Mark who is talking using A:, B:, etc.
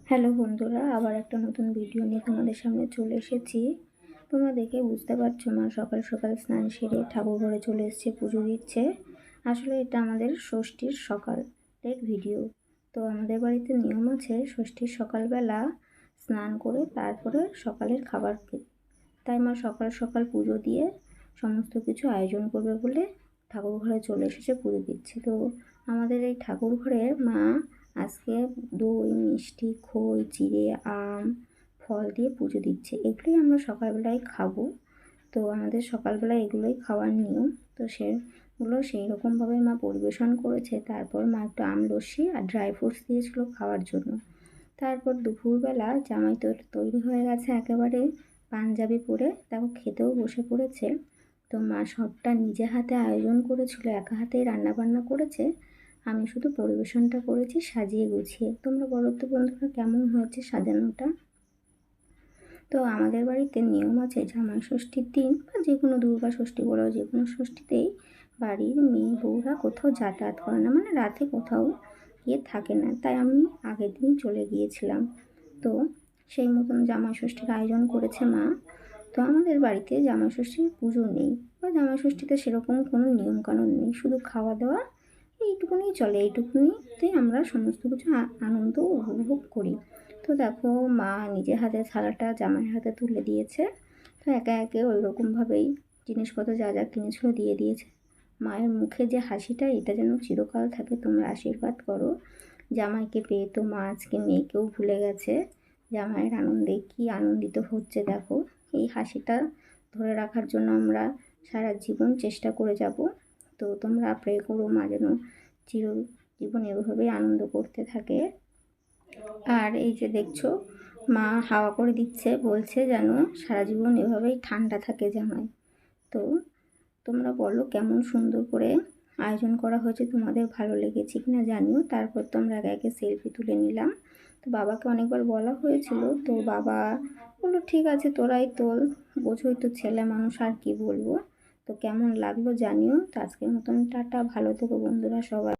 A: Hello বন্ধুরা, আবার একটা নতুন ভিডিও নিয়ে তোমাদের সামনে চলে এসেছি। তোমরা দেখে বুঝতে পারছো মা সকাল সকাল স্নান সেরে ঠাকুর ঘরে চলে এসেছে, পুজো দিচ্ছে। আসলে এটা আমাদের ষষ্ঠীর সকালের ভিডিও। তো আমাদের বাড়িতে নিয়ম আছে ষষ্ঠীর সকালবেলা স্নান করে তারপরে সকালের খাবার খেতে। তাই মা সকাল সকাল পুজো দিয়ে সমস্ত কিছু আয়োজন করবে বলে ঠাকুর ঘরে চলে এসেছে, পুজো দিচ্ছে। তো আমাদের এই ঠাকুর ঘরে মা আজকে দই, মিষ্টি, খই, চিড়ে, আম, ফল দিয়ে পুজো দিচ্ছে। এগুলোই আমরা সকালবেলায় খাবো। তো আমাদের সকালবেলায় এগুলোই খাওয়ার নিয়ম। তো সেগুলো সেই রকমভাবে মা পরিবেশন করেছে। তারপর মা একটু আম লস্যি আর ড্রাই ফ্রুটস দিয়েছিল খাওয়ার জন্য। তারপর দুপুরবেলা জামাই তো তৈরি হয়ে গেছে একেবারে পাঞ্জাবি পরে, দেখো খেতেও বসে পড়েছে। তো মা সবটা নিজে হাতে আয়োজন করেছিল, একা হাতেই রান্নাবান্না করেছে। আমি শুধু পরিবেশনটা করেছি সাজিয়ে গুছিয়ে। তোমরা বলো তো বন্ধুরা, কেমন হয়েছে সাজানোটা? তো আমাদের বাড়িতে নিয়ম আছে জামাই ষষ্ঠীর দিন বা যে কোনো দুর্গা ষষ্ঠী বলো, যে কোনো ষষ্ঠীতেই বাড়ির মেয়ে বউরা কোথাও যাতায়াত করে না, মানে রাতে কোথাও গিয়ে থাকে না। তাই আমি আগের দিন চলে গিয়েছিলাম। তো সেই মতন জামাই ষষ্ঠীর আয়োজন করেছে মা। তো আমাদের বাড়িতে জামাই ষষ্ঠীর পুজো নেই বা জামাই ষষ্ঠীতে সেরকম কোনো নিয়মকানুন নেই, শুধু খাওয়া দাওয়া এইটুকুনি চলে। এইটুকুনিতেই আমরা সমস্ত কিছু আনন্দ উপভোগ করি। তো দেখো মা নিজের হাতে থালাটা জামাইয়ের হাতে তুলে দিয়েছে। তো একে একে ওই রকমভাবেই জিনিসপত্র যা যা কিনেছিল দিয়ে দিয়েছে। মায়ের মুখে যে হাসিটা, এটা যেন চিরকাল থাকে। তোমরা আশীর্বাদ করো। জামাইকে পেয়ে তো মা আজকে মেয়েকেও ভুলে গেছে। জামাইয়ের আনন্দে কি আনন্দিত হচ্ছে দেখো। এই হাসিটা ধরে রাখার জন্য আমরা সারা জীবন চেষ্টা করে যাব। তো তোমরা প্রে করো মা যেন চিরজীবন এভাবেই আনন্দ করতে থাকে। আর এই যে দেখছো মা হাওয়া করে দিচ্ছে, বলছে যেন সারা জীবন এভাবেই ঠান্ডা থাকে জামাই। তো তোমরা বলো কেমন সুন্দর করে আয়োজন করা হয়েছে, তোমাদের ভালো লেগেছে কিনা জানিও। তারপর তো আমরা একে একে সেলফি তুলে নিলাম। তো বাবাকে অনেকবার বলা হয়েছিল, তো বাবা বললো ঠিক আছে তোরাই তোল, বোঝোই তো ছেলে মানুষ আর কি বলবো। তো কেমন লাগলো জানিও। তো আজকের মতন টাটা, ভালো থেকো বন্ধুরা সবাই।